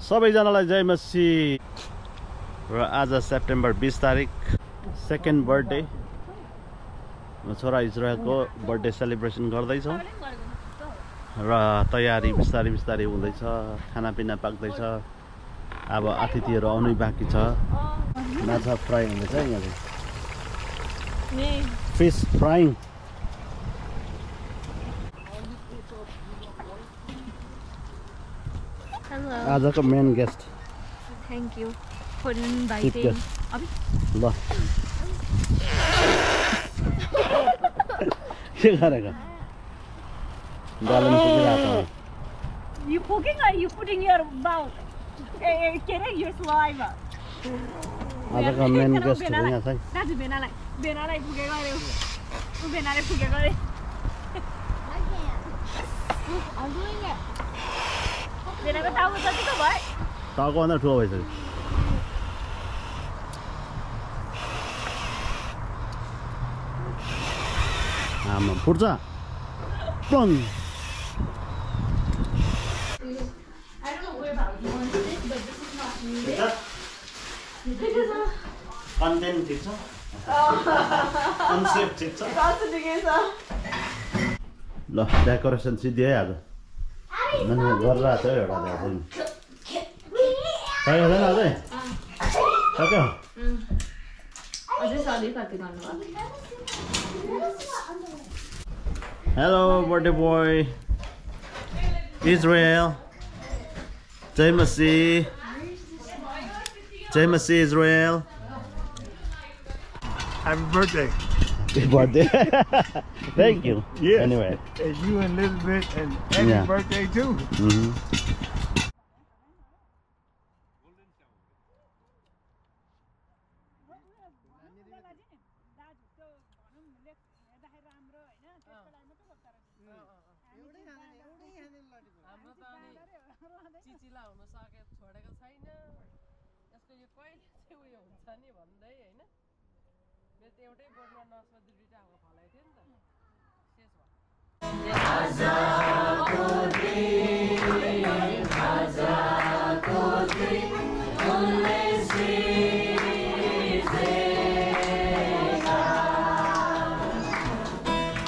सबैजनालाई जय मसी। र आज सेप्टेम्बर 20 तारिक सेकेन्ड बर्थडे छोरा इजरायलको बर्थडे सेलिब्रेसन गर्दैछौँ र तयारी बिस्तारै बिस्तारै हुँदैछ। खानापिना पाक्दैछ। अब अतिथिहरू आउनै बाँकी छ। माछा फ्राई हुँदैछ यहाँ चाहिँ, फिस फ्राइङ। आजको main guest. Thank you for inviting. ल के गरेको? गालन पुगिरहेको। You cooking or you putting your mouth? Getting your saliva. आजको मेन गेस्ट यहाँ चाहिँ दाजु बेनालाई पुगेको अरे उ बेनाले पुगेको अरे। बेनाको टाउको जतिको भयो। टाउको भन्दा ठुलो भइसक्यो। आमा फुट्छ प्लङ। कन्टेन्ट ठिक छ, कन्सेप्ट ठिक छ। ल डेकोरेसन सिद्धियो है आज। मान्छे गरिरहेको छ एउटा चाहिँ छैन अझै सक्यो। Hello birthday boy Israel. जय मसी। जय मसी Israel. Happy birthday. Happy birthday. Thank you. Yes. Anyway. And you and Elizabeth, and happy birthday too. एउटै बोर्डमा नसोधी दुईटा अब फलाइथ्यो नि त शेष भयो। आजाको दिन आजाको दिन उनले सृजेका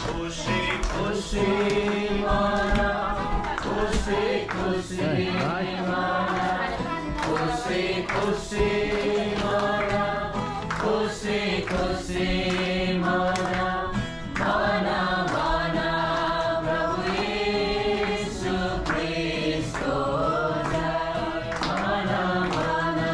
खुसी खुसी मना खुसी खुसी मना खुसी खुसी मना खुसी खुसी मना मना मना प्रभु यीशु ख्रीष्टको जय। मना मना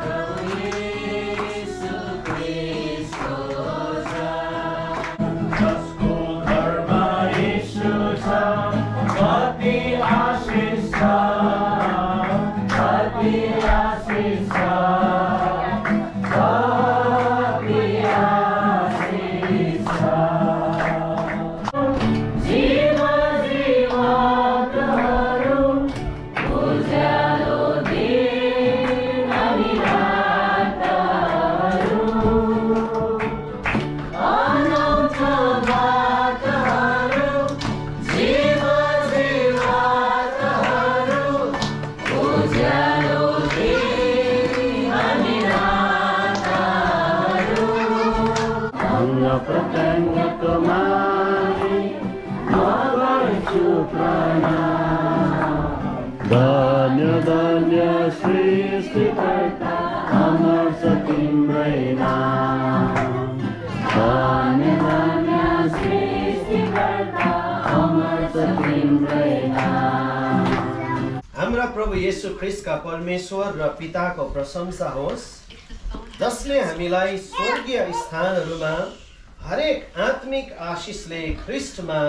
प्रभु यीशु ख्रीष्टको जय। जसको घरमा यीशु छ कति आशिष छ, कति आशिष छ। धन्य धन्य सृष्टिकर्ता अमर छ तिम्रै नाम। धन्य धन्य सृष्टिकर्ता अमर छ तिम्रै नाम। हाम्रा प्रभु येशू ख्रीष्टका परमेश्वर र पिताको प्रशंसा होस्, जसले हामीलाई स्वर्गीय स्थानहरूमा हरेक आत्मिक आशिषले ख्रीष्टमा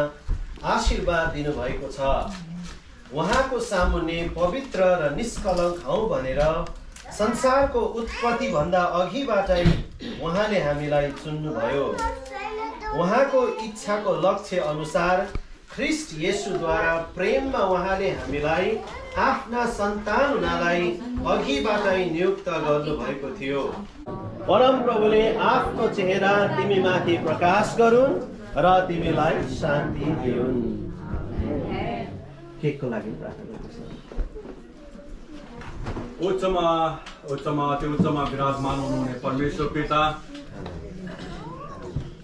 आशीर्वाद दिनुभएको छ। उहाँको सामुन्ने पवित्र र निष्कलङ्क हौ भनेर संसारको उत्पत्ति भन्दा अघिबाटै उहाँले हामीलाई चुन्नुभयो। उहाँको इच्छाको लक्ष्य अनुसार ख्रीष्ट येशूद्वारा प्रेममा उहाँले हामीलाई आफ्ना सन्तान हुनलाई अघिबाटै नियुक्त गर्नुभएको थियो। परम प्रभुले आफ्नो चेहरा तिमीमाथि प्रकाश गरून् र तिमीलाई शान्ति दिउन्। केकको लागि प्रार्थना गर्नुहोस्। उच्चमा अति उच्चमा विराजमान हुनुहुने परमेश्वर पिता,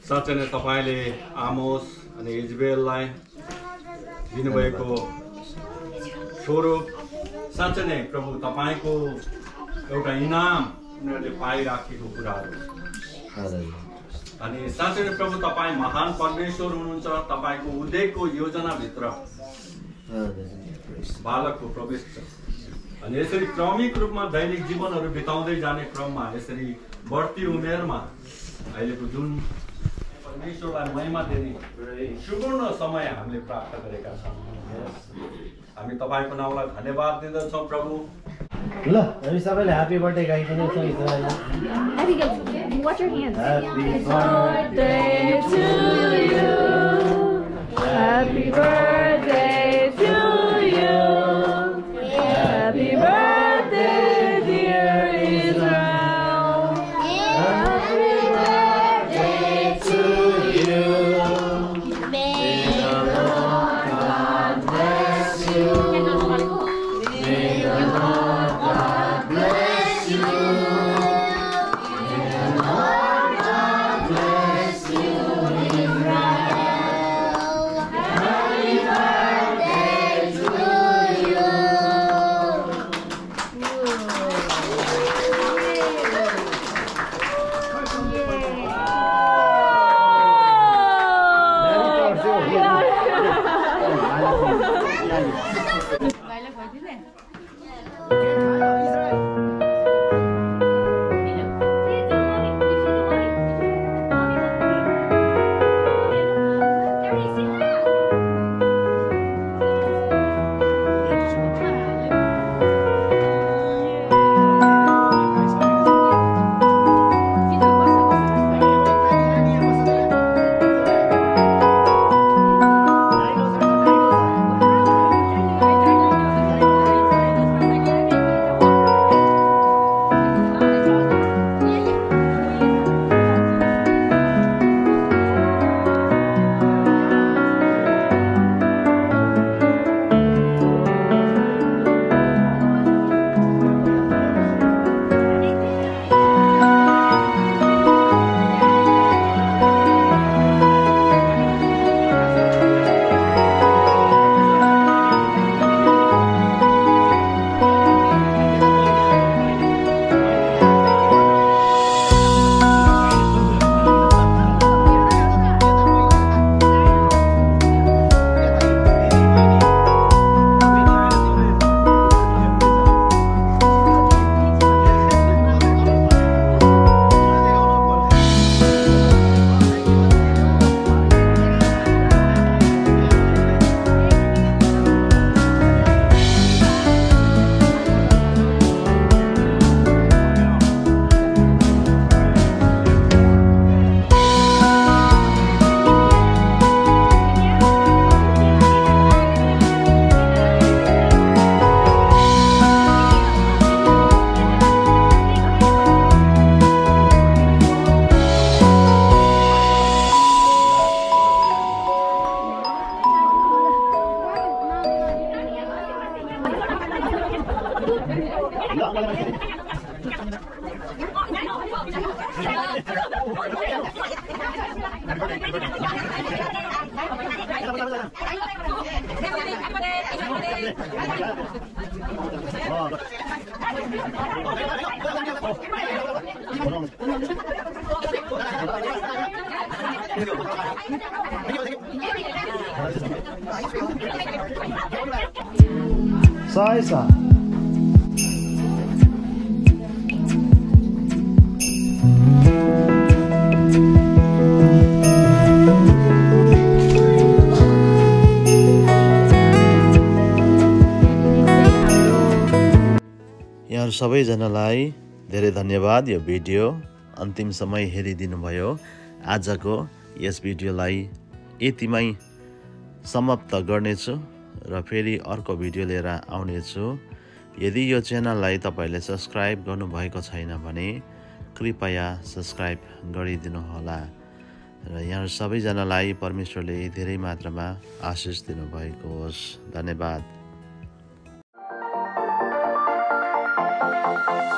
साँच्चै नै तपाईले आमोस अनि इजबेललाई दिनुभएको स्वरूप साँच्चै नै प्रभु तपाईको एउटा इनाम उनीहरूले पाइराखेको कुराहरू अनि साँच्चै नै प्रभु तपाईँ महान परमेश्वर हुनुहुन्छ। तपाईको उद्देश्यको योजनाभित्र बालकको प्रवेश छ अनि यसरी क्रमिक रूपमा दैनिक जीवनहरू बिताउँदै जाने क्रममा यसरी बढ्ती उमेरमा अहिलेको जुन परमेश्वरलाई महिमा दिने सुवर्ण समय हामीले प्राप्त गरेका छौँ। हामी तपाईको नामलाई धन्यवाद दिँदछौँ प्रभु। ल हामी सबैले ह्यापी बर्थडे गाइदिने छौँ इजरायललाई। Watch your hands. Happy birthday to you. Happy birthday to you. Happy birthday, dear Israel. Happy birthday to you. May the Lord God bless you. May the Lord God bless you. Saisa. यहाँ सबैजनालाई धेरै धन्यवाद। यो video अन्तिम समय हेरिदिनु भयो। आजको यस भिडियोलाई यतिमै समाप्त गर्नेछु र फेरि अर्को भिडियो लिएर आउनेछु। यदि यो च्यानललाई तपाईले सब्स्क्राइब गर्नुभएको छैन भने कृपया सब्स्क्राइब गरिदिनु होला र यहाँ सबैजनालाई परमेश्वरले धेरै मात्रामा आशिष दिनुभएको होस्। धन्यवाद। Bye.